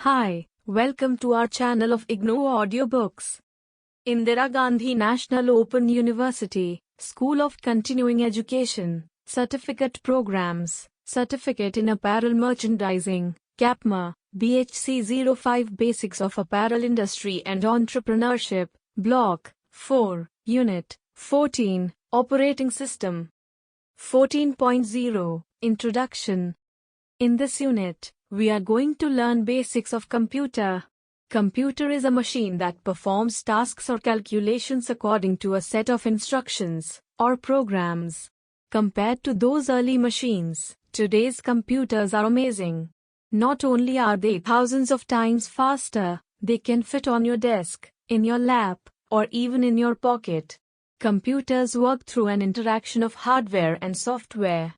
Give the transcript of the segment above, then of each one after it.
Hi, welcome to our channel of IGNOU Audiobooks. Indira Gandhi National Open University, School of Continuing Education, Certificate Programs, Certificate in Apparel Merchandising, CAPMER, BHC05 Basics of Apparel Industry and Entrepreneurship, Block 4, Unit-14, Operating System. 14.0, Introduction. In this unit, we are going to learn basics of computer. Computer is a machine that performs tasks or calculations according to a set of instructions, or programs. Compared to those early machines, today's computers are amazing. Not only are they thousands of times faster, they can fit on your desk, in your lap, or even in your pocket. Computers work through an interaction of hardware and software.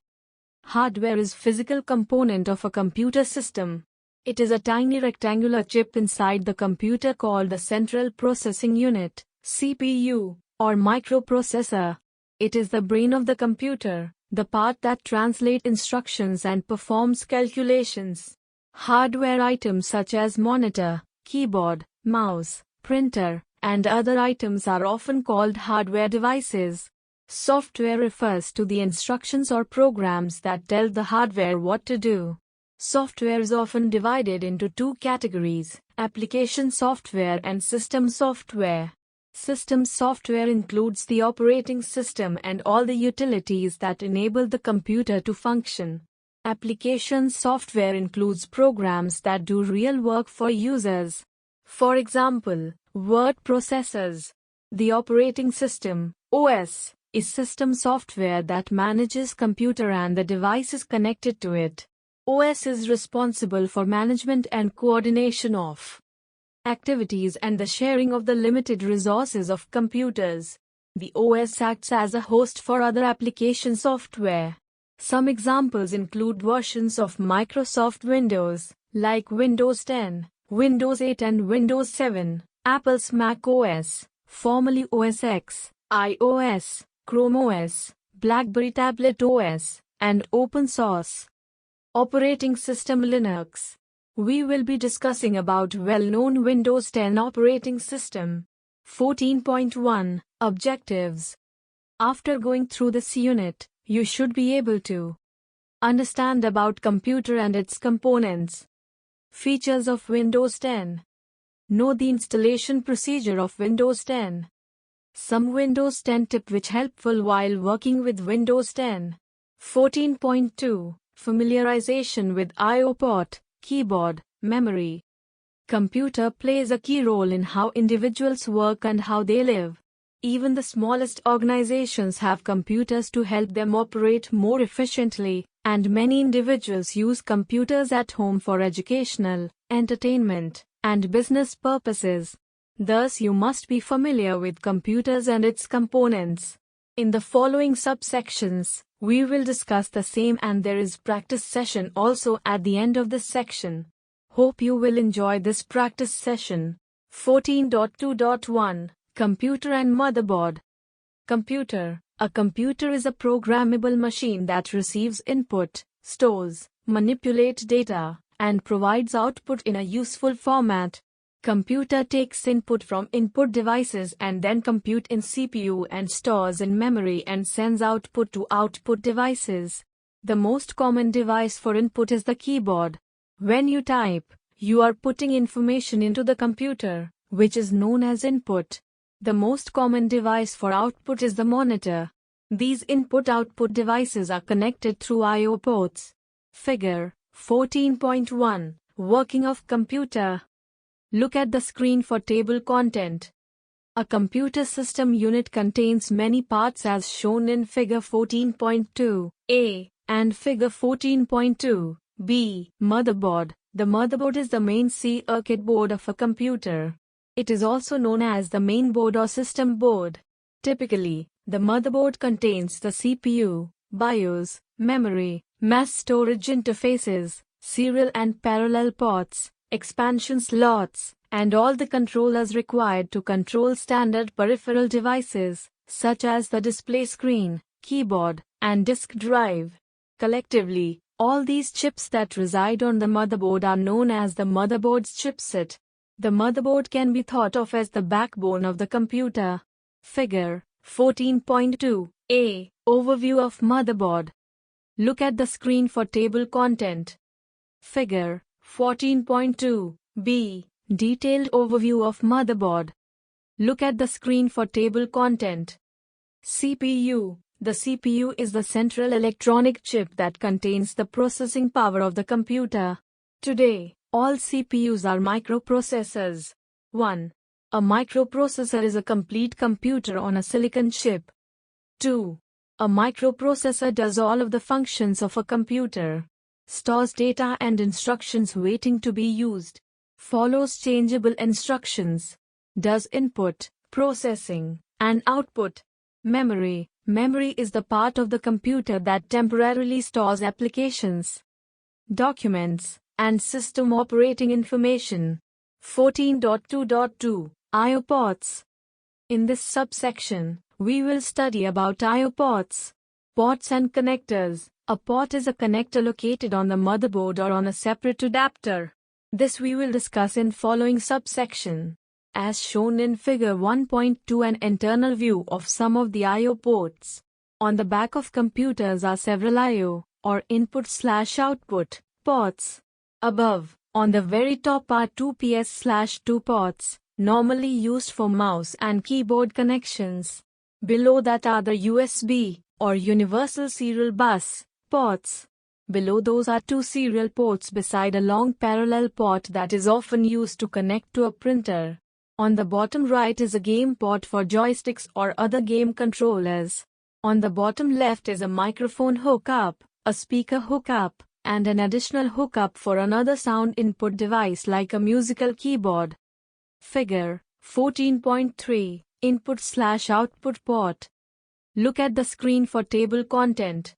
Hardware is physical component of a computer system. It is a tiny rectangular chip inside the computer called the Central Processing Unit, CPU, or microprocessor. It is the brain of the computer, the part that translates instructions and performs calculations. Hardware items such as monitor, keyboard, mouse, printer, and other items are often called hardware devices. Software refers to the instructions or programs that tell the hardware what to do. Software is often divided into two categories: application software and system software. System software includes the operating system and all the utilities that enable the computer to function. Application software includes programs that do real work for users. For example, word processors. The operating system, OS, is system software that manages computer and the devices connected to it. OS is responsible for management and coordination of activities and the sharing of the limited resources of computers. The OS acts as a host for other application software. Some examples include versions of Microsoft Windows, like Windows 10, Windows 8 and Windows 7, Apple's Mac OS, formerly OS X, iOS, Chrome OS, BlackBerry Tablet OS, and open source operating system Linux. We will be discussing about well-known Windows 10 operating system. 14.1 Objectives. After going through this unit, you should be able to understand about computer and its components. Features of Windows 10. Know the installation procedure of Windows 10. Some Windows 10 tips which helpful while working with Windows 10. 14.2 Familiarization with I/O port, keyboard, memory. Computer plays a key role in how individuals work and how they live. Even the smallest organizations have computers to help them operate more efficiently, and many individuals use computers at home for educational, entertainment, and business purposes. Thus, you must be familiar with computers and its components. In the following subsections, we will discuss the same, and there is practice session also at the end of this section. Hope you will enjoy this practice session. 14.2.1 Computer and motherboard. Computer. A computer is a programmable machine that receives input, stores, manipulates data, and provides output in a useful format. Computer takes input from input devices and then compute in CPU and stores in memory and sends output to output devices. The most common device for input is the keyboard. When you type, you are putting information into the computer, which is known as input. The most common device for output is the monitor. These input-output devices are connected through I/O ports. Figure 14.1 Working of computer. Look at the screen for table content. A computer system unit contains many parts as shown in Figure 14.2a and Figure 14.2b. Motherboard. The motherboard is the main circuit board of a computer. It is also known as the main board or system board. Typically, the motherboard contains the CPU, BIOS, memory, mass storage interfaces, serial and parallel ports, expansion slots, and all the controllers required to control standard peripheral devices, such as the display screen, keyboard, and disk drive. Collectively, All these chips that reside on the motherboard are known as the motherboard's chipset. The motherboard can be thought of as the backbone of the computer. Figure 14.2 A. Overview of motherboard. Look at the screen for table content. Figure 14.2 B. Detailed overview of motherboard. Look at the screen for table content. CPU. The CPU is the central electronic chip that contains the processing power of the computer. Today, all CPUs are microprocessors. 1. A microprocessor is a complete computer on a silicon chip. 2. A microprocessor does all of the functions of a computer. Stores data and instructions waiting to be used. Follows changeable instructions. Does input, processing, and output. Memory. Memory is the part of the computer that temporarily stores applications, documents, and system operating information. 14.2.2 I/O ports. In this subsection, we will study about I/O ports. Ports and connectors. A port is a connector located on the motherboard or on a separate adapter. This we will discuss in following subsection. As shown in figure 1.2, an internal view of some of the I/O ports. On the back of computers are several I/O, or input/output, ports. Above, on the very top are two PS/2 ports, normally used for mouse and keyboard connections. Below that are the USB, or Universal Serial Bus, ports. Below those are two serial ports beside a long parallel port that is often used to connect to a printer. On the bottom right is a game port for joysticks or other game controllers. On the bottom left is a microphone hookup, a speaker hookup, and an additional hookup for another sound input device like a musical keyboard. Figure 14.3 Input/output port. Look at the screen for table content.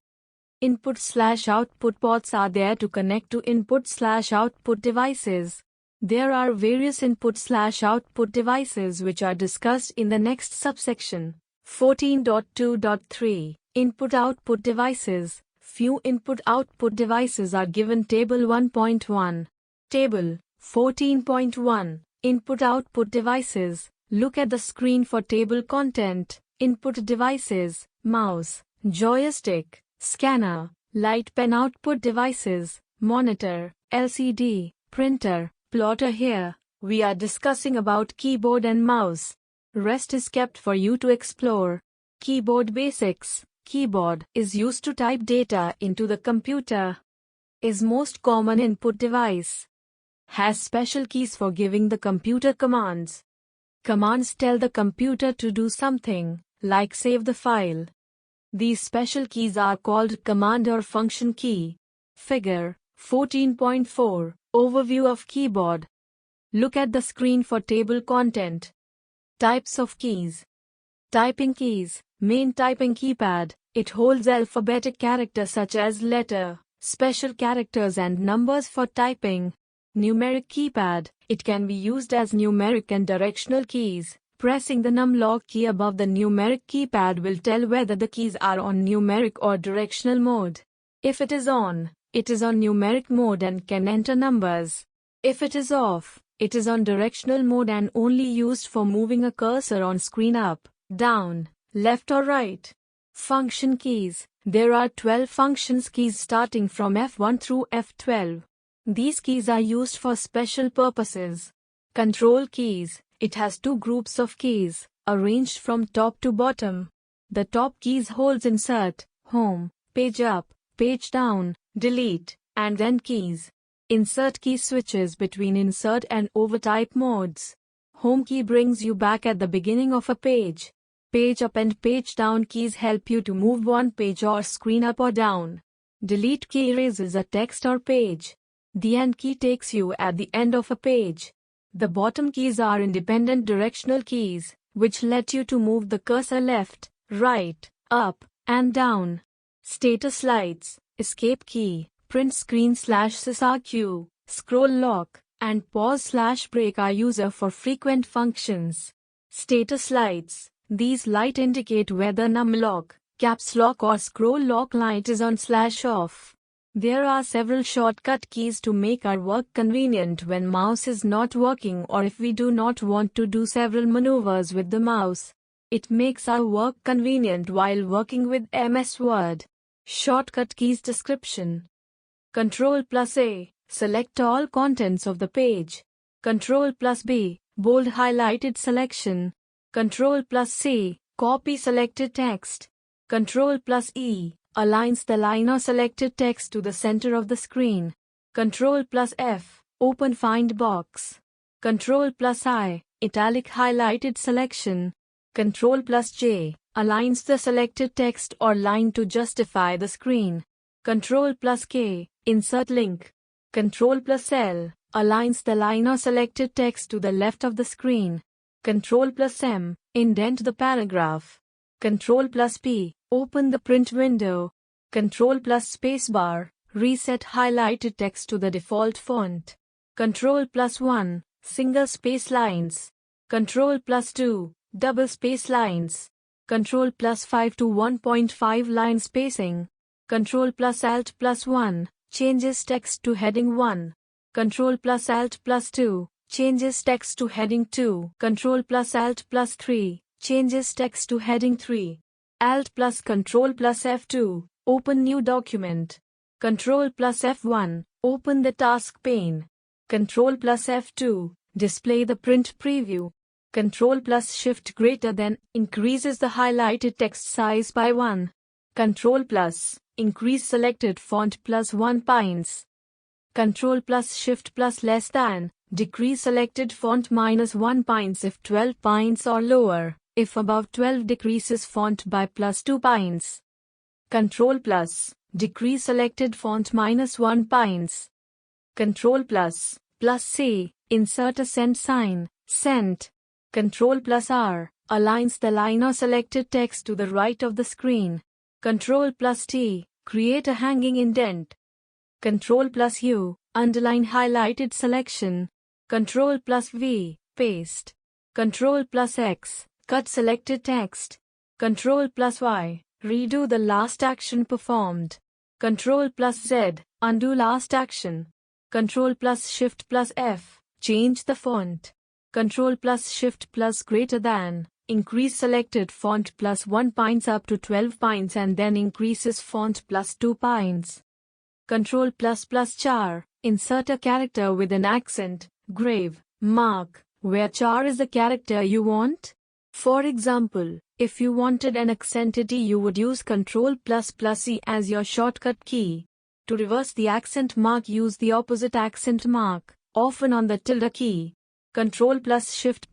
Input/output ports are there to connect to input/output devices. There are various input/output devices which are discussed in the next subsection. 14.2.3 Input-output devices. Few input-output devices are given Table 1.1. Table 14.1 Input-output devices. Look at the screen for table content. Input devices, mouse, joystick, scanner, light pen. Output devices, monitor, LCD, printer, plotter. Here, we are discussing about keyboard and mouse. Rest is kept for you to explore. Keyboard basics. Keyboard is used to type data into the computer. Is most common input device. Has special keys for giving the computer commands. Commands tell the computer to do something, like save the file. These special keys are called command or function key. Figure 14.4 Overview of keyboard. Look at the screen for table content. Types of keys. Typing keys. Main typing keypad. It holds alphabetic characters such as letter, special characters and numbers for typing. Numeric keypad. It can be used as numeric and directional keys. Pressing the numlock key above the numeric keypad will tell whether the keys are on numeric or directional mode. If it is on numeric mode and can enter numbers. If it is off, it is on directional mode and only used for moving a cursor on screen up, down, left or right. Function keys. There are 12 functions keys starting from F1 through F12. These keys are used for special purposes. Control keys. It has two groups of keys, arranged from top to bottom. The top keys holds insert, home, page up, page down, delete, and end keys. Insert key switches between insert and overtype modes. Home key brings you back at the beginning of a page. Page up and page down keys help you to move one page or screen up or down. Delete key erases a text or page. The end key takes you at the end of a page. The bottom keys are independent directional keys, which let you to move the cursor left, right, up, and down. Status slides, escape key, print screen/sscprep, scroll lock, and pause/break are used for frequent functions. Status slides. These light indicate whether numlock, caps lock or scroll lock light is on/off. There are several shortcut keys to make our work convenient when mouse is not working or if we do not want to do several maneuvers with the mouse. It makes our work convenient while working with MS Word. Shortcut keys description. Ctrl+A, select all contents of the page. Ctrl+B, bold highlighted selection. Ctrl+C, copy selected text. Ctrl+E, aligns the line or selected text to the center of the screen. Ctrl+F, open find box. Ctrl+I, italic highlighted selection. Ctrl+J, aligns the selected text or line to justify the screen. Ctrl+K, insert link. Ctrl+L, aligns the line or selected text to the left of the screen. Ctrl+M, indent the paragraph. Ctrl+P, open the print window. Ctrl+Spacebar, reset highlighted text to the default font. Ctrl+1, single space lines. Ctrl+2, double space lines. Ctrl+5 to 1.5 line spacing. Ctrl+Alt+1, changes text to heading 1. Ctrl+Alt+2, changes text to heading 2. Ctrl+Alt+3, changes text to heading 3. Alt+Ctrl+F2, open new document. Ctrl+F1, open the task pane. Ctrl+F2, display the print preview. Ctrl+Shift greater than, increases the highlighted text size by 1. Ctrl+, increase selected font plus 1 pines. Ctrl+Shift plus less than, decrease selected font minus 1 pines if 12 pines or lower, if above 12 decreases font by plus 2 pines. Ctrl+, decrease selected font minus 1 pines. Ctrl+C, insert a cent sign, cent. Ctrl+R, aligns the line or selected text to the right of the screen. Ctrl+T, create a hanging indent. Ctrl+U, underline highlighted selection. Ctrl+V, paste. Ctrl+X, cut selected text. Ctrl+Y, redo the last action performed. Ctrl+Z, undo last action. Ctrl+Shift+F, change the font. Ctrl+Shift plus greater than, increase selected font plus 1 pines up to 12 pines and then increases font plus 2 pines. Ctrl++char, insert a character with an accent, grave, mark, where char is the character you want. For example, if you wanted an accented E, you would use Ctrl++E as your shortcut key. To reverse the accent mark, use the opposite accent mark, often on the tilde key. Ctrl+Shift+,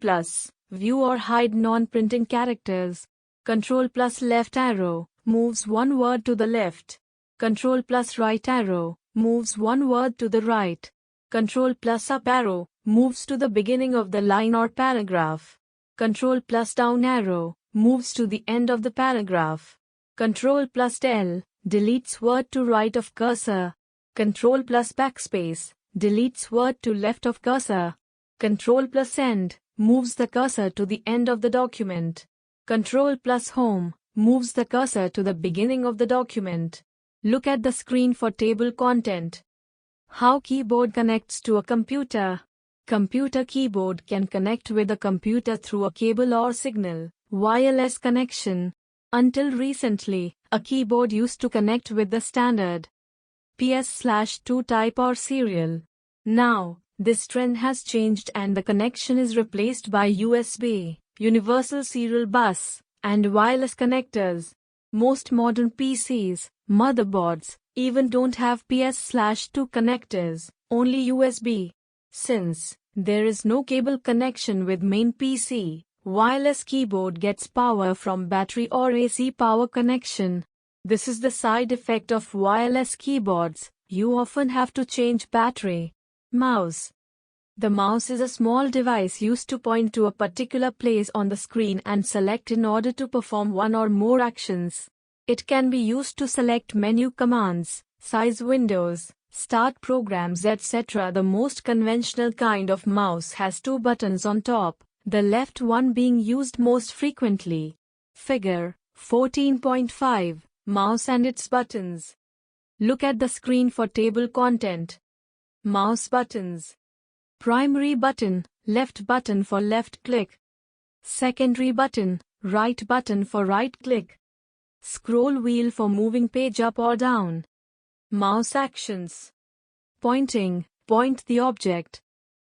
view or hide non-printing characters. Ctrl+left arrow, moves one word to the left. Ctrl+right arrow, moves one word to the right. Ctrl+up arrow, moves to the beginning of the line or paragraph. Ctrl+down arrow, moves to the end of the paragraph. Ctrl+L, deletes word to right of cursor. Ctrl+backspace, deletes word to left of cursor. Ctrl+end, moves the cursor to the end of the document. Ctrl+home, moves the cursor to the beginning of the document. Look at the screen for table content. How keyboard connects to a computer. Computer keyboard can connect with a computer through a cable or signal, wireless connection. Until recently, a keyboard used to connect with the standard PS/2 type or serial. Now, this trend has changed and the connection is replaced by USB, Universal Serial Bus, and wireless connectors. Most modern PCs, motherboards, even don't have PS/2 connectors, only USB. Since there is no cable connection with main PC, wireless keyboard gets power from battery or AC power connection. This is the side effect of wireless keyboards. You often have to change battery. Mouse. The mouse is a small device used to point to a particular place on the screen and select in order to perform one or more actions. It can be used to select menu commands, size windows, start programs, etc. The most conventional kind of mouse has 2 buttons on top, the left one being used most frequently. Figure 14.5, mouse and its buttons. Look at the screen for table content. Mouse buttons. Primary button, left button for left click. Secondary button, right button for right click. Scroll wheel for moving page up or down. Mouse actions. Pointing, point the object.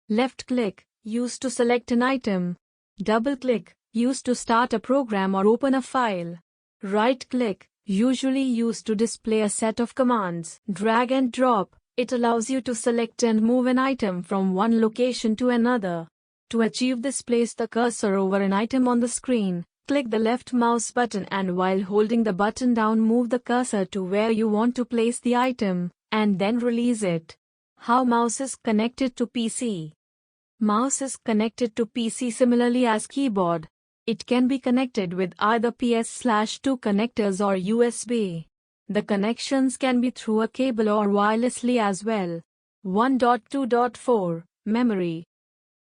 Left click, used to select an item. Double click, used to start a program or open a file. Right click, usually used to display a set of commands. Drag and drop, it allows you to select and move an item from one location to another. To achieve this, place the cursor over an item on the screen. Click the left mouse button and while holding the button down, move the cursor to where you want to place the item, and then release it. How mouse is connected to PC. Mouse is connected to PC similarly as keyboard. It can be connected with either PS/2 connectors or USB. The connections can be through a cable or wirelessly as well. 1.2.4 Memory.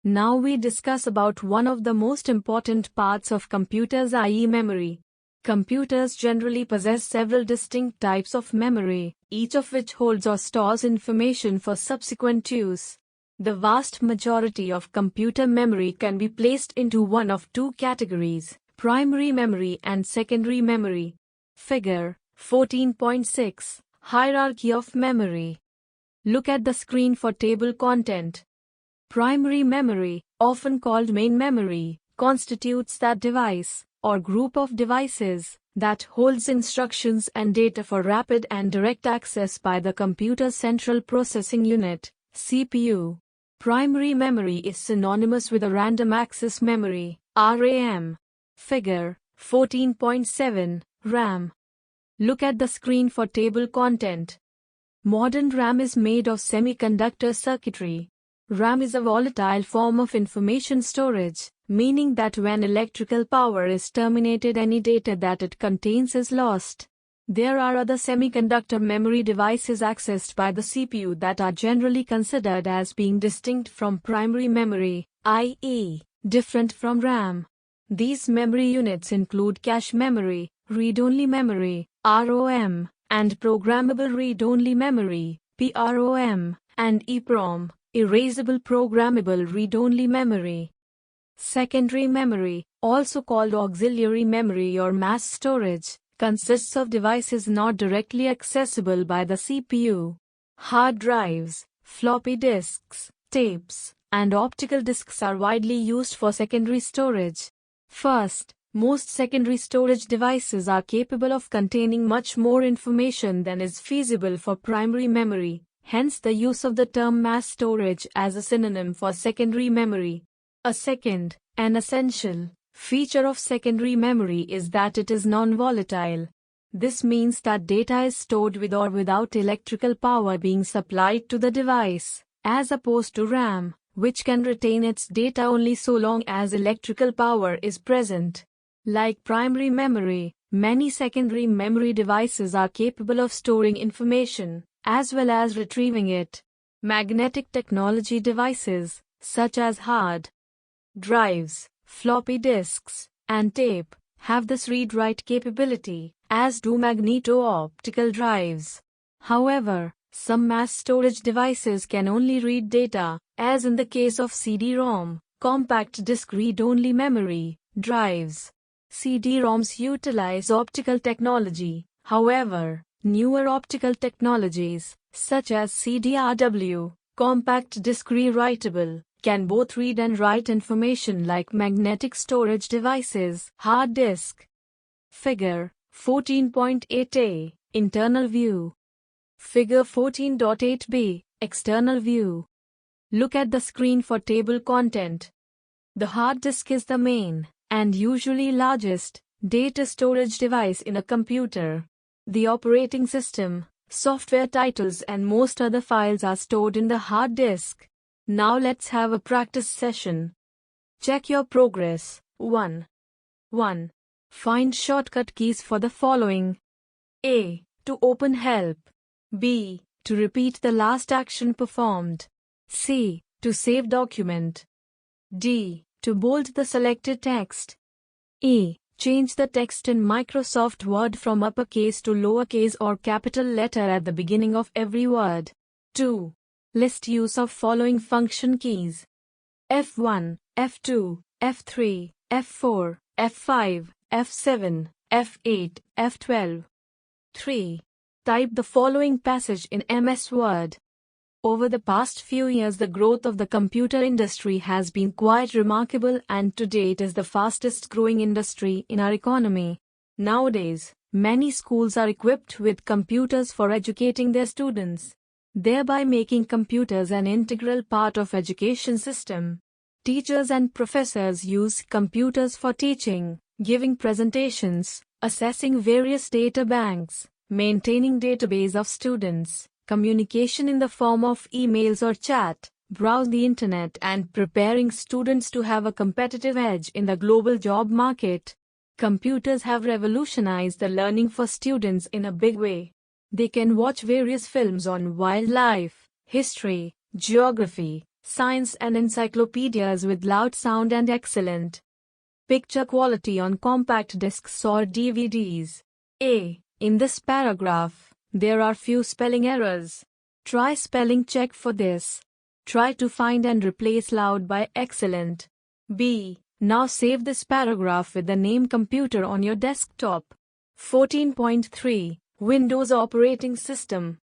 Now we discuss about one of the most important parts of computers, i.e. memory. Computers generally possess several distinct types of memory, each of which holds or stores information for subsequent use. The vast majority of computer memory can be placed into one of two categories: primary memory and secondary memory. Figure 14.6 Hierarchy of memory. Look at the screen for table content. Primary memory, often called main memory, constitutes that device, or group of devices, that holds instructions and data for rapid and direct access by the computer's central processing unit, CPU. Primary memory is synonymous with a random access memory, RAM. Figure 14.7 RAM. Look at the screen for table content. Modern RAM is made of semiconductor circuitry. RAM is a volatile form of information storage, meaning that when electrical power is terminated, any data that it contains is lost. There are other semiconductor memory devices accessed by the CPU that are generally considered as being distinct from primary memory, i.e., different from RAM. These memory units include cache memory, read-only memory, ROM, and programmable read-only memory, PROM, and EPROM, erasable programmable read-only memory. Secondary memory, also called auxiliary memory or mass storage, consists of devices not directly accessible by the CPU. Hard drives, floppy disks, tapes, and optical disks are widely used for secondary storage. First, most secondary storage devices are capable of containing much more information than is feasible for primary memory, hence the use of the term mass storage as a synonym for secondary memory. A second, and essential, feature of secondary memory is that it is non-volatile. This means that data is stored with or without electrical power being supplied to the device, as opposed to RAM, which can retain its data only so long as electrical power is present. Like primary memory, many secondary memory devices are capable of storing information, as well as retrieving it. Magnetic technology devices, such as hard drives, floppy disks, and tape, have this read-write capability, as do magneto-optical drives. However, some mass storage devices can only read data, as in the case of CD-ROM, compact disc read-only memory, drives. CD-ROMs utilize optical technology. However, newer optical technologies, such as CDRW, compact disc rewritable, can both read and write information like magnetic storage devices, hard disk. Figure 14.8a, Internal view. Figure 14.8b, External view. Look at the screen for table content. The hard disk is the main, and usually largest, data storage device in a computer. The operating system, software titles and most other files are stored in the hard disk. Now let's have a practice session. Check your progress. 1. Find shortcut keys for the following. A. To open help. B. To repeat the last action performed. C. To save document. D. To bold the selected text. E. Change the text in Microsoft Word from uppercase to lowercase or capital letter at the beginning of every word. 2. List use of following function keys: F1, F2, F3, F4, F5, F7, F8, F12. 3. Type the following passage in MS Word. Over the past few years, the growth of the computer industry has been quite remarkable, and today it is the fastest growing industry in our economy. Nowadays, many schools are equipped with computers for educating their students, thereby making computers an integral part of education system. Teachers and professors use computers for teaching, giving presentations, assessing various data banks, maintaining database of students, communication in the form of emails or chat, browse the internet, and preparing students to have a competitive edge in the global job market. Computers have revolutionized the learning for students in a big way. They can watch various films on wildlife, history, geography, science, and encyclopedias with loud sound and excellent picture quality on compact discs or DVDs. In this paragraph, there are few spelling errors. Try spelling check for this. Try to find and replace loud by excellent. B. Now save this paragraph with the name computer on your desktop. 14.3. Windows Operating System.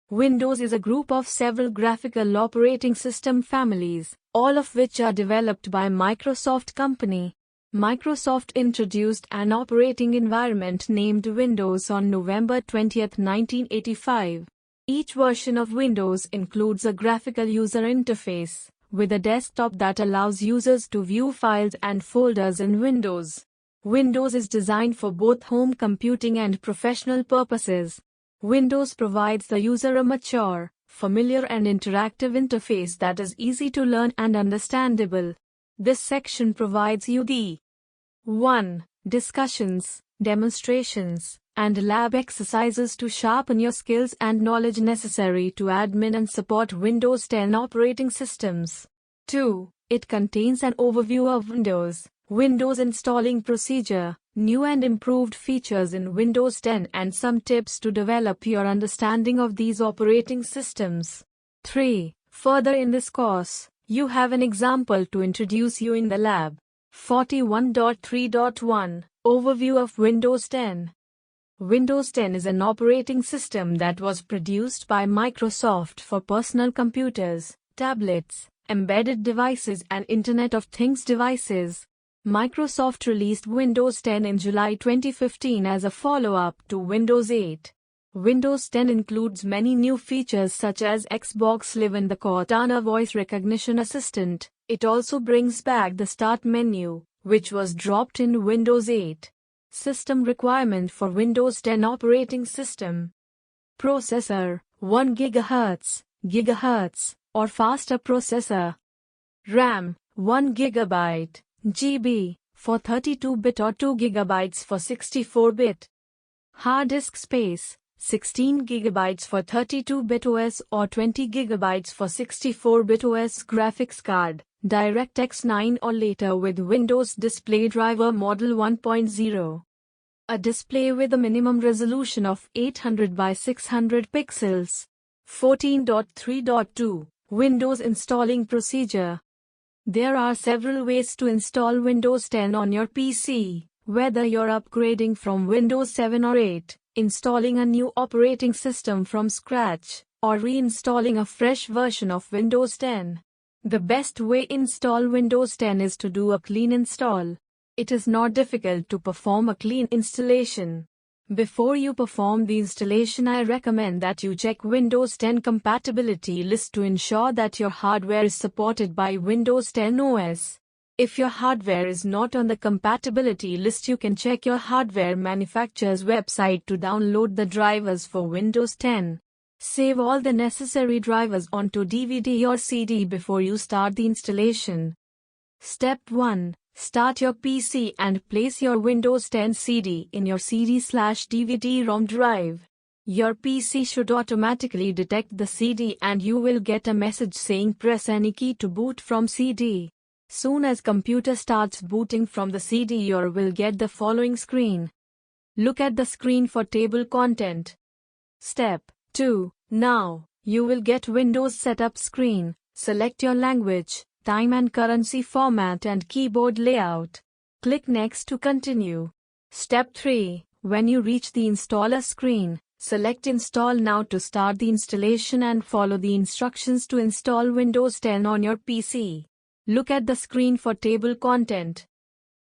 Windows is a group of several graphical operating system families, all of which are developed by Microsoft Company. Microsoft introduced an operating environment named Windows on November 20, 1985. Each version of Windows includes a graphical user interface, with a desktop that allows users to view files and folders in Windows. Windows is designed for both home computing and professional purposes. Windows provides the user a mature, familiar and interactive interface that is easy to learn and understandable. This section provides you the 1. Discussions, demonstrations, and lab exercises to sharpen your skills and knowledge necessary to admin and support Windows 10 operating systems. 2. It contains an overview of Windows installing procedure, new and improved features in Windows 10, and some tips to develop your understanding of these operating systems. 3. Further in this course, you have an example to introduce you in the lab. 41.3.1 Overview of Windows 10. Windows 10 is an operating system that was produced by Microsoft for personal computers, tablets, embedded devices, and Internet of Things devices. Microsoft released Windows 10 in July 2015 as a follow-up to Windows 8. Windows 10 includes many new features such as Xbox Live and the Cortana voice recognition assistant. It also brings back the Start menu, which was dropped in Windows 8. System requirement for Windows 10 operating system. Processor, 1 GHz, or faster processor. RAM, 1 GB, for 32-bit or 2 GB for 64-bit. Hard disk space, 16 GB for 32-bit OS or 20 GB for 64-bit OS. Graphics card, DirectX 9 or later with Windows Display Driver Model 1.0. A display with a minimum resolution of 800 by 600 pixels. 14.3.2 Windows installing procedure. There are several ways to install Windows 10 on your PC, whether you're upgrading from Windows 7 or 8, installing a new operating system from scratch, or reinstalling a fresh version of Windows 10. The best way to install Windows 10 is to do a clean install. It is not difficult to perform a clean installation. Before you perform the installation, I recommend that you check Windows 10 compatibility list to ensure that your hardware is supported by Windows 10 OS. If your hardware is not on the compatibility list, you can check your hardware manufacturer's website to download the drivers for Windows 10. Save all the necessary drivers onto DVD or CD before you start the installation. Step 1. Start your PC and place your Windows 10 CD in your CD/DVD-ROM drive. Your PC should automatically detect the CD and you will get a message saying press any key to boot from CD. Soon as computer starts booting from the CD, you will get the following screen. Look at the screen for table content. Step 2. Now, you will get Windows setup screen. Select your language, time and currency format and keyboard layout. Click Next to continue. Step 3. When you reach the installer screen, select Install Now to start the installation and follow the instructions to install Windows 10 on your PC. Look at the screen for table content.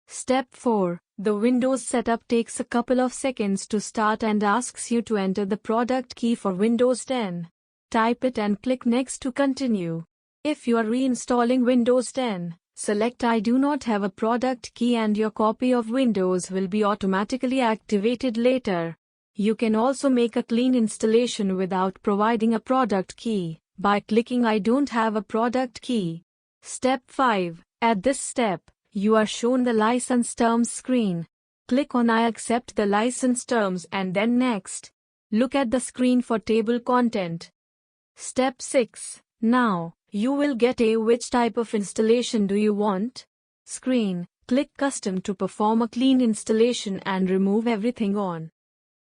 Step 4. The Windows setup takes a couple of seconds to start and asks you to enter the product key for Windows 10. Type it and click Next to continue. If you are reinstalling Windows 10, select I do not have a product key and your copy of Windows will be automatically activated later. You can also make a clean installation without providing a product key by clicking I don't have a product key. Step 5. At this step, you are shown the license terms screen. Click on I accept the license terms and then Next. Look at the screen for table content. Step 6. Now, you will get a which type of installation do you want? Screen. Click Custom to perform a clean installation and remove everything on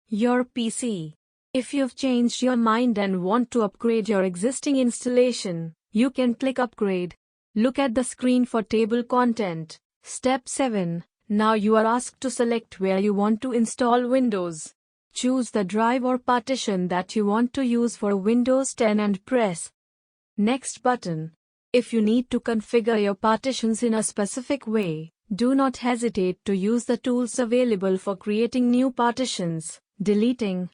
your PC. If you've changed your mind and want to upgrade your existing installation, you can click Upgrade. Look at the screen for table content. Step 7. Now you are asked to select where you want to install Windows. Choose the drive or partition that you want to use for Windows 10 and press Next button. If you need to configure your partitions in a specific way, do not hesitate to use the tools available for creating new partitions, deleting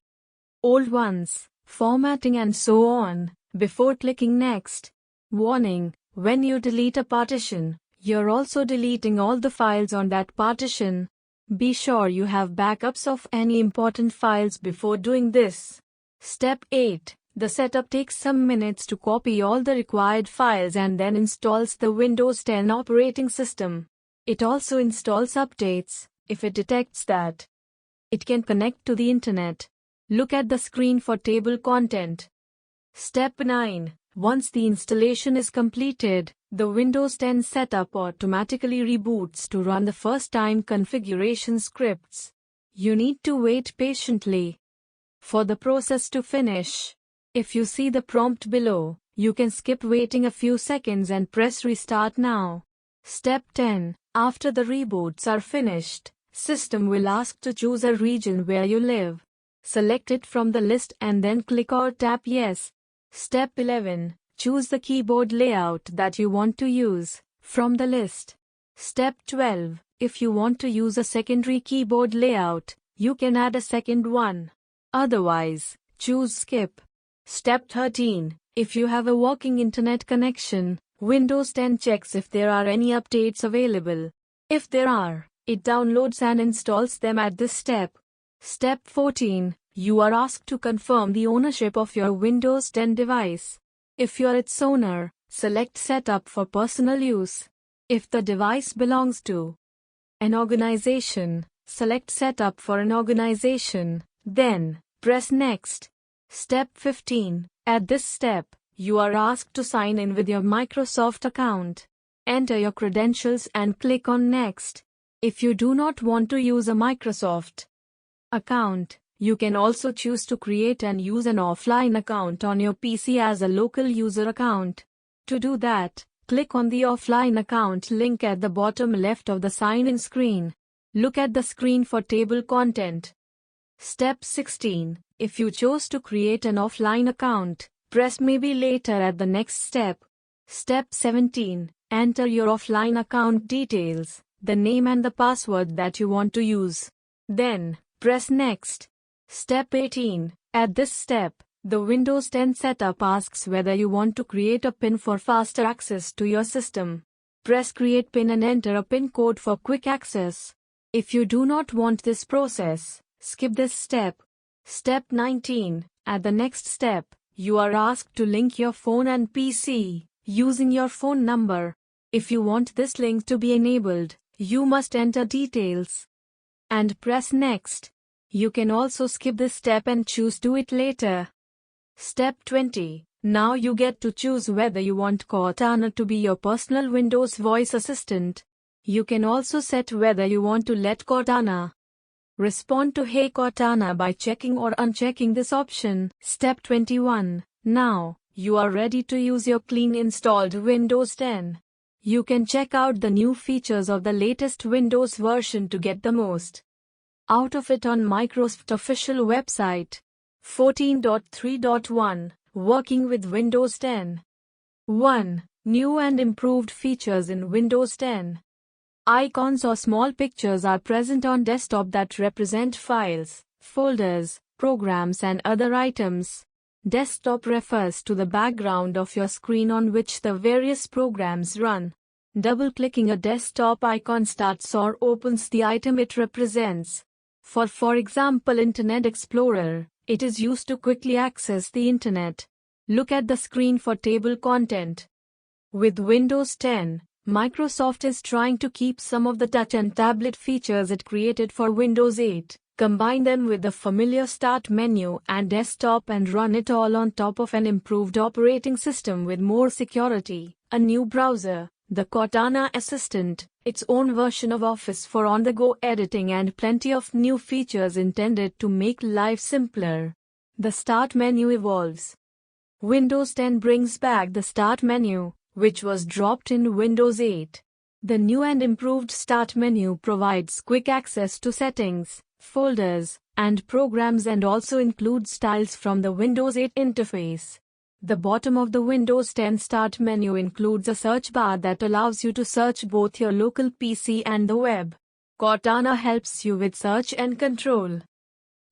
old ones, formatting and so on, before clicking Next. Warning: when you delete a partition, you're also deleting all the files on that partition. Be sure you have backups of any important files before doing this. Step 8. The setup takes some minutes to copy all the required files and then installs the Windows 10 operating system. It also installs updates, if it detects that it can connect to the internet. Look at the screen for table content. Step 9. Once the installation is completed, the Windows 10 setup automatically reboots to run the first-time configuration scripts. You need to wait patiently for the process to finish. If you see the prompt below, you can skip waiting a few seconds and press Restart Now. Step 10. After the reboots are finished, system will ask to choose a region where you live. Select it from the list and then click or tap Yes. Step 11. Choose the keyboard layout that you want to use from the list. Step 12. If you want to use a secondary keyboard layout, you can add a second one. Otherwise, choose Skip. Step 13. If you have a working internet connection, Windows 10 checks if there are any updates available. If there are, it downloads and installs them at this step. Step 14. You are asked to confirm the ownership of your Windows 10 device. If you're its owner, select Setup for personal use. If the device belongs to an organization, select Setup for an organization, then press Next. Step 15. At this step, you are asked to sign in with your Microsoft account. Enter your credentials and click on Next. If you do not want to use a Microsoft account, you can also choose to create and use an offline account on your PC as a local user account. To do that, click on the offline account link at the bottom left of the sign-in screen. Look at the screen for table content. Step 16. If you chose to create an offline account, press Maybe later at the next step. Step 17. Enter your offline account details, the name and the password that you want to use. Then, press Next. Step 18. At this step, the Windows 10 setup asks whether you want to create a PIN for faster access to your system. Press Create PIN and enter a PIN code for quick access. If you do not want this process, skip this step. Step 19. At the next step, you are asked to link your phone and PC using your phone number. If you want this link to be enabled, you must enter details and press Next. You can also skip this step and choose Do It Later. Step 20. Now you get to choose whether you want Cortana to be your personal Windows voice assistant. You can also set whether you want to let Cortana respond to Hey Cortana by checking or unchecking this option. Step 21. Now, you are ready to use your clean installed Windows 10. You can check out the new features of the latest Windows version to get the most out of it on Microsoft official website. 14.3.1 Working with Windows 10. 1. New and improved features in Windows 10. Icons or small pictures are present on desktop that represent files, folders, programs and other items. Desktop refers to the background of your screen on which the various programs run. Double-clicking a desktop icon starts or opens the item it represents. For example, Internet Explorer, it is used to quickly access the Internet. Look at the screen for table content. With Windows 10, Microsoft is trying to keep some of the touch and tablet features it created for Windows 8, combine them with the familiar Start menu and desktop and run it all on top of an improved operating system with more security, a new browser, the Cortana Assistant, its own version of Office for on-the-go editing and plenty of new features intended to make life simpler. The Start menu evolves. Windows 10 brings back the Start menu, which was dropped in Windows 8. The new and improved Start menu provides quick access to settings, folders, and programs and also includes styles from the Windows 8 interface. The bottom of the Windows 10 Start menu includes a search bar that allows you to search both your local PC and the web. Cortana helps you with search and control.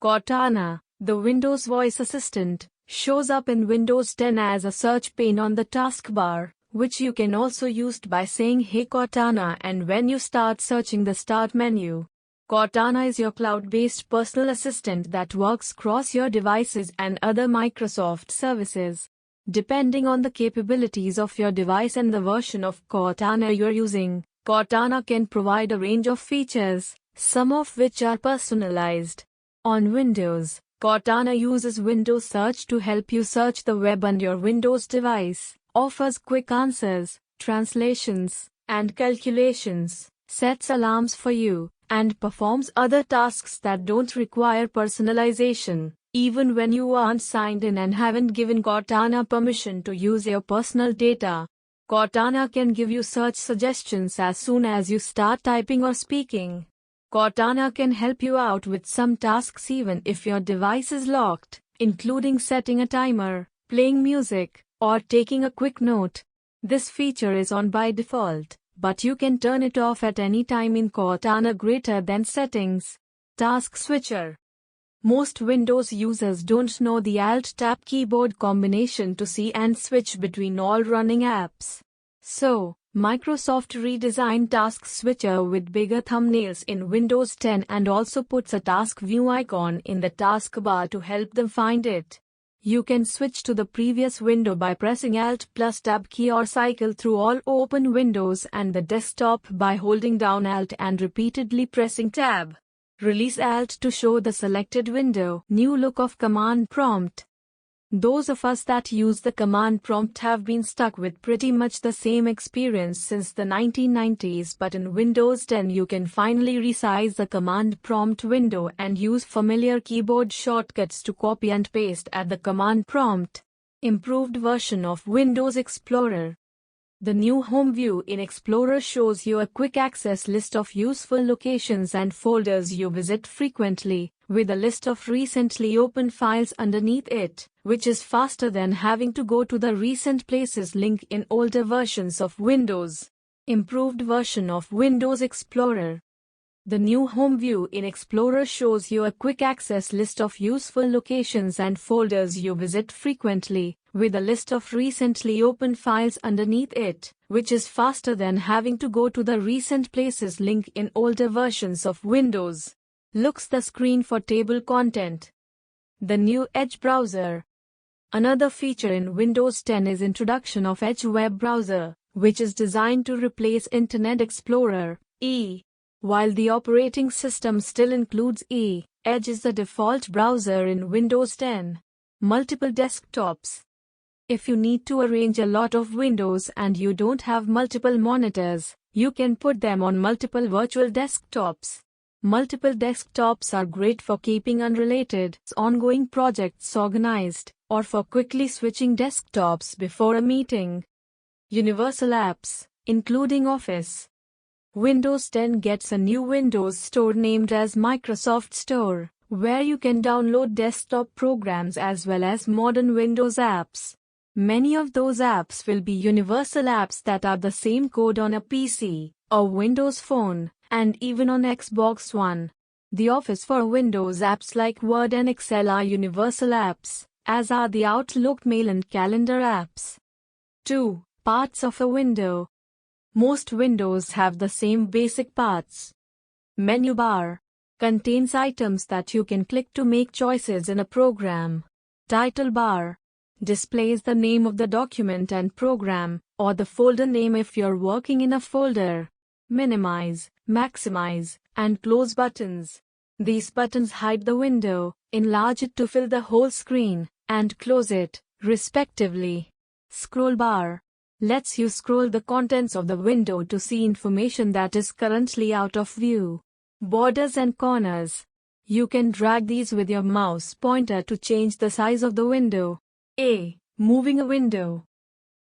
Cortana, the Windows voice assistant, shows up in Windows 10 as a search pane on the taskbar, which you can also use by saying Hey Cortana and when you start searching the Start menu. Cortana is your cloud-based personal assistant that works across your devices and other Microsoft services. Depending on the capabilities of your device and the version of Cortana you're using, Cortana can provide a range of features, some of which are personalized. On Windows, Cortana uses Windows Search to help you search the web on your Windows device, offers quick answers, translations, and calculations, sets alarms for you, and performs other tasks that don't require personalization, even when you aren't signed in and haven't given Cortana permission to use your personal data. Cortana can give you search suggestions as soon as you start typing or speaking. Cortana can help you out with some tasks even if your device is locked, including setting a timer, playing music, or taking a quick note. This feature is on by default, but you can turn it off at any time in Cortana greater than settings. Task Switcher. Most Windows users don't know the Alt-Tab keyboard combination to see and switch between all running apps. So, Microsoft redesigned Task Switcher with bigger thumbnails in Windows 10 and also puts a task view icon in the taskbar to help them find it. You can switch to the previous window by pressing Alt plus Tab key or cycle through all open windows and the desktop by holding down Alt and repeatedly pressing Tab. Release Alt to show the selected window. New look of command prompt. Those of us that use the command prompt have been stuck with pretty much the same experience since the 1990s, but in Windows 10 you can finally resize the command prompt window and use familiar keyboard shortcuts to copy and paste at the command prompt. Improved version of Windows Explorer. The new home view in Explorer shows you a quick access list of useful locations and folders you visit frequently, with a list of recently opened files underneath it, which is faster than having to go to the Recent Places link in older versions of Windows. Improved version of Windows Explorer. The new home view in Explorer shows you a quick access list of useful locations and folders you visit frequently, with a list of recently opened files underneath it, which is faster than having to go to the Recent Places link in older versions of Windows. Looks the screen for table content. The new Edge browser. Another feature in Windows 10 is introduction of Edge web browser, which is designed to replace Internet Explorer, (E). While the operating system still includes E, Edge is the default browser in Windows 10. Multiple desktops. If you need to arrange a lot of windows and you don't have multiple monitors, you can put them on multiple virtual desktops. Multiple desktops are great for keeping unrelated, ongoing projects organized, or for quickly switching desktops before a meeting. Universal apps, including Office. Windows 10 gets a new Windows Store named as Microsoft Store, where you can download desktop programs as well as modern Windows apps. Many of those apps will be universal apps that are the same code on a PC, a Windows Phone, and even on Xbox One. The Office for Windows apps like Word and Excel are universal apps, as are the Outlook mail and calendar apps. 2. Parts of a window. Most windows have the same basic parts. Menu bar contains items that you can click to make choices in a program. Title bar displays the name of the document and program, or the folder name if you're working in a folder. Minimize, maximize, and close buttons. These buttons hide the window, enlarge it to fill the whole screen, and close it, respectively. Scroll bar lets you scroll the contents of the window to see information that is currently out of view. Borders and corners. You can drag these with your mouse pointer to change the size of the window. A. Moving a window.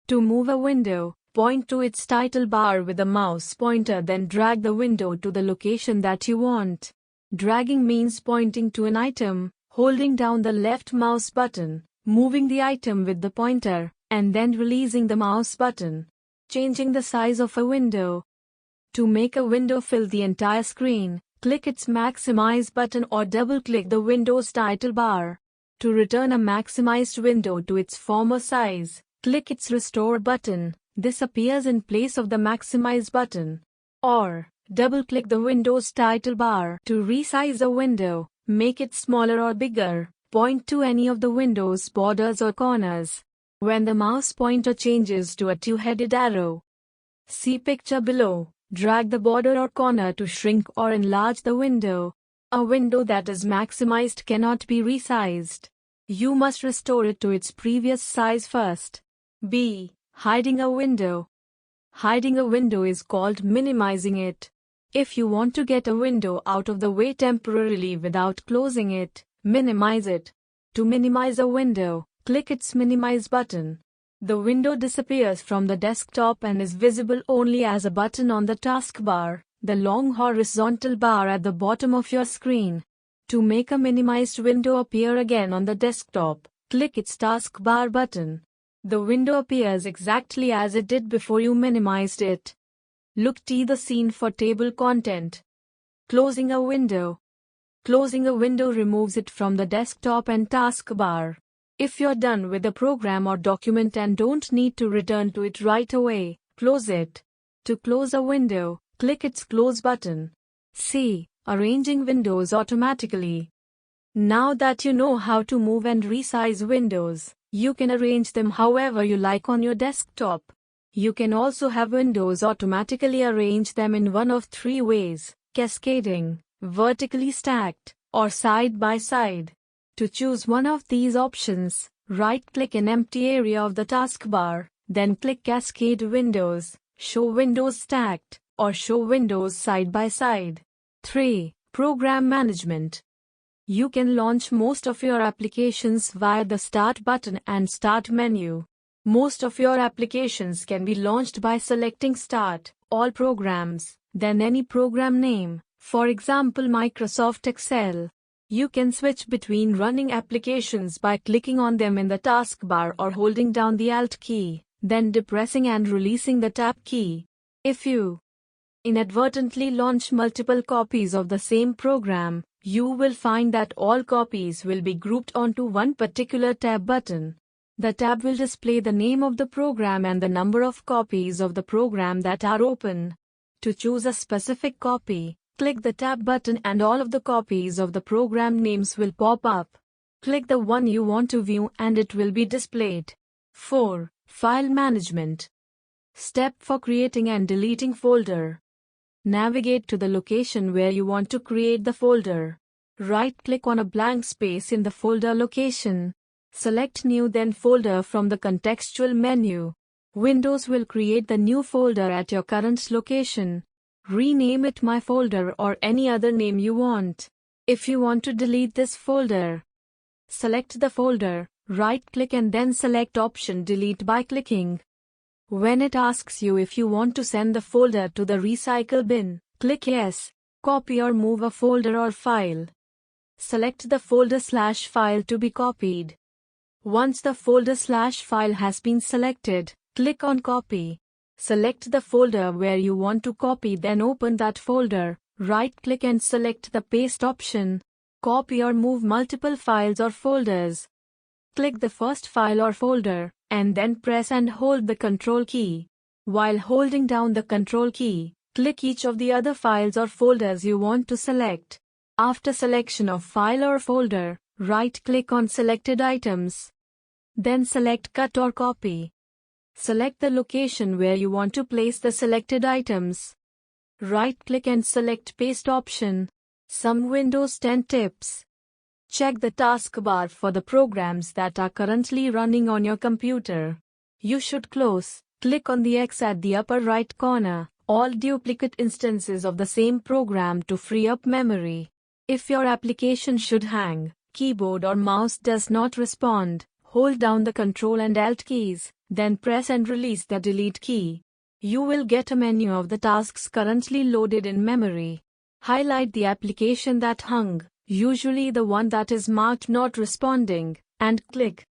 To move a window, point to its title bar with a mouse pointer, then drag the window to the location that you want. Dragging means pointing to an item, holding down the left mouse button, moving the item with the pointer, and then releasing the mouse button. Changing the size of a window. To make a window fill the entire screen, click its maximize button or double-click the window's title bar. To return a maximized window to its former size, click its restore button. This appears in place of the maximize button. Or, double-click the window's title bar to resize a window, make it smaller or bigger. Point to any of the window's borders or corners. When the mouse pointer changes to a two-headed arrow, see picture below. Drag the border or corner to shrink or enlarge the window. A window that is maximized cannot be resized. You must restore it to its previous size first. B. Hiding a window. Hiding a window is called minimizing it. If you want to get a window out of the way temporarily without closing it, minimize it. To minimize a window, click its minimize button. The window disappears from the desktop and is visible only as a button on the taskbar, the long horizontal bar at the bottom of your screen. To make a minimized window appear again on the desktop, click its taskbar button. The window appears exactly as it did before you minimized it. Look at the scene for table content. Closing a window. Closing a window removes it from the desktop and taskbar. If you're done with a program or document and don't need to return to it right away, close it. To close a window, click its close button. C. Arranging windows automatically. Now that you know how to move and resize windows, you can arrange them however you like on your desktop. You can also have windows automatically arrange them in one of three ways: cascading, vertically stacked, or side by side. To choose one of these options, right-click an empty area of the taskbar, then click Cascade Windows, Show Windows Stacked, or Show Windows Side by Side. 3. Program Management. You can launch most of your applications via the Start button and Start menu. Most of your applications can be launched by selecting Start, All Programs, then any program name, for example Microsoft Excel. You can switch between running applications by clicking on them in the taskbar or holding down the Alt key, then depressing and releasing the Tab key. If you inadvertently launch multiple copies of the same program, you will find that all copies will be grouped onto one particular tab button. The tab will display the name of the program and the number of copies of the program that are open. To choose a specific copy, click the tab button and all of the copies of the program names will pop up. Click the one you want to view and it will be displayed. 4. File Management. Step for creating and deleting folder. Navigate to the location where you want to create the folder. Right-click on a blank space in the folder location. Select New then Folder from the contextual menu. Windows will create the new folder at your current location. Rename it My Folder or any other name you want. If you want to delete this folder, select the folder, right-click and then select option Delete by clicking. When it asks you if you want to send the folder to the recycle bin, click Yes. Copy or move a folder or file. Select the folder/file to be copied. Once the folder/file has been selected, click on Copy. Select the folder where you want to copy, then open that folder, right-click and select the Paste option. Copy or move multiple files or folders. Click the first file or folder, and then press and hold the Control key. While holding down the Control key, click each of the other files or folders you want to select. After selection of file or folder, right-click on selected items. Then select Cut or Copy. Select the location where you want to place the selected items. Right-click and select Paste option. Some Windows 10 tips. Check the taskbar for the programs that are currently running on your computer. You should click on the X at the upper right corner, all duplicate instances of the same program to free up memory. If your application should hang, keyboard or mouse does not respond, hold down the Ctrl and Alt keys, then press and release the Delete key. You will get a menu of the tasks currently loaded in memory. Highlight the application that hung, usually the one that is marked Not Responding, and click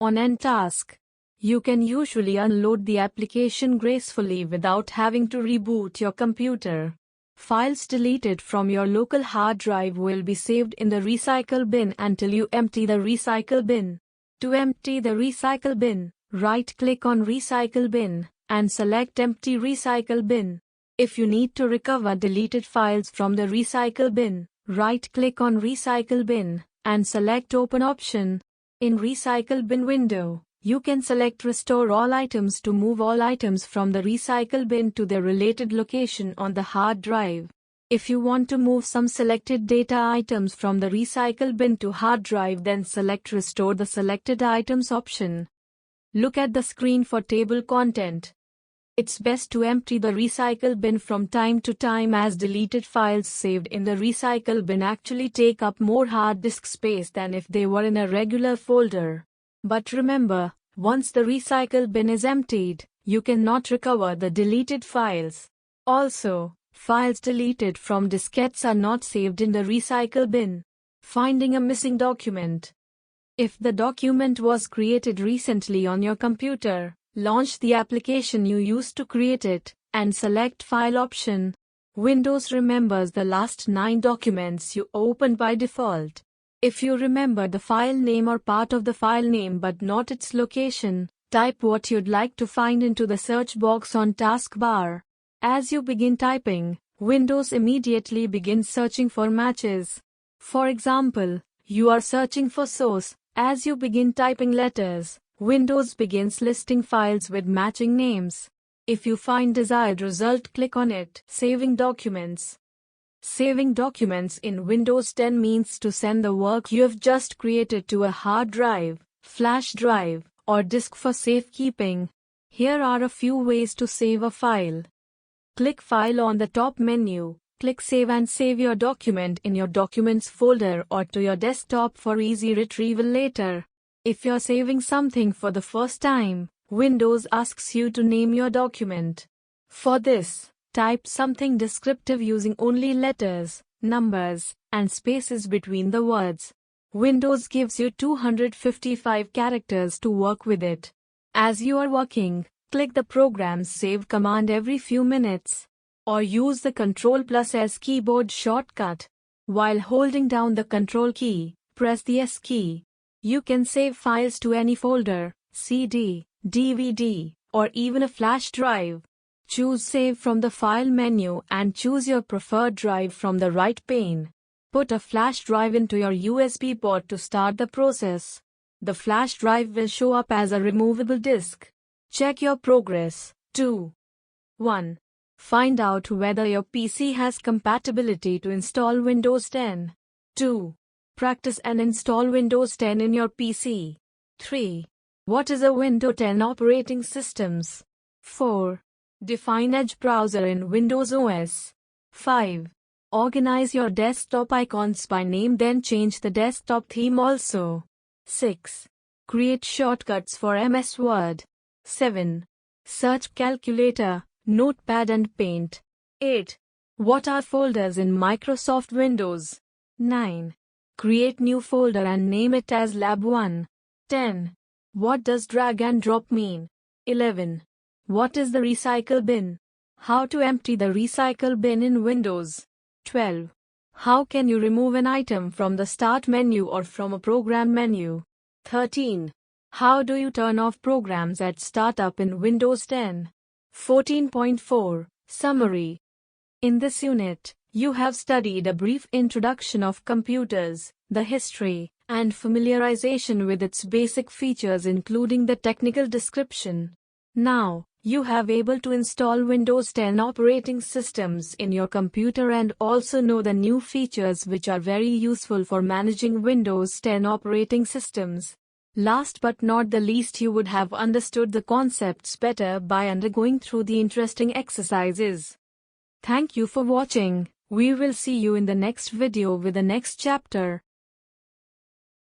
on End Task. You can usually unload the application gracefully without having to reboot your computer. Files deleted from your local hard drive will be saved in the recycle bin until you empty the recycle bin. To empty the recycle bin, right-click on Recycle Bin, and select Empty Recycle Bin. If you need to recover deleted files from the recycle bin, right-click on Recycle Bin, and select Open option. In Recycle Bin window, you can select Restore All Items to move all items from the recycle bin to their related location on the hard drive. If you want to move some selected data items from the recycle bin to hard drive, then select Restore the Selected Items option. Look at the screen for table content. It's best to empty the recycle bin from time to time, as deleted files saved in the recycle bin actually take up more hard disk space than if they were in a regular folder. But remember, once the recycle bin is emptied, you cannot recover the deleted files. Also, files deleted from diskettes are not saved in the recycle bin. Finding a missing document. If the document was created recently on your computer, launch the application you used to create it, and select File option. Windows remembers the last 9 documents you opened by default. If you remember the file name or part of the file name but not its location, type what you'd like to find into the search box on taskbar. As you begin typing, Windows immediately begins searching for matches. For example, you are searching for SOCE. As you begin typing letters, Windows begins listing files with matching names. If you find desired result, click on it. Saving documents. Saving documents in Windows 10 means to send the work you have just created to a hard drive, flash drive, or disk for safekeeping. Here are a few ways to save a file. Click File on the top menu, click Save and save your document in your Documents folder or to your desktop for easy retrieval later. If you're saving something for the first time, Windows asks you to name your document. For this, type something descriptive using only letters, numbers, and spaces between the words. Windows gives you 255 characters to work with it. As you are working, click the Program's Save command every few minutes, or use the Ctrl+S keyboard shortcut. While holding down the Ctrl key, press the S key. You can save files to any folder, CD, DVD, or even a flash drive. Choose Save from the File menu and choose your preferred drive from the right pane. Put a flash drive into your USB port to start the process. The flash drive will show up as a removable disk. Check your progress. 2. 1. Find out whether your PC has compatibility to install Windows 10. 2. Practice and install Windows 10 in your PC. 3. What is a Windows 10 operating systems? 4. Define Edge browser in Windows OS. 5. Organize your desktop icons by name, then change the desktop theme also. 6. Create shortcuts for MS Word. 7. Search calculator, notepad and paint. 8. What are folders in Microsoft Windows? 9. Create new folder and name it as Lab 1. 10. What does drag and drop mean? 11. What is the recycle bin? How to empty the recycle bin in Windows? 12. How can you remove an item from the Start menu or from a program menu? 13. How do you turn off programs at startup in Windows 10? 14.4. Summary. In this unit, you have studied a brief introduction of computers, the history, and familiarization with its basic features including the technical description. Now, you have able to install Windows 10 operating systems in your computer and also know the new features which are very useful for managing Windows 10 operating systems. Last but not the least, you would have understood the concepts better by undergoing through the interesting exercises. Thank you for watching. We will see you in the next video with the next chapter.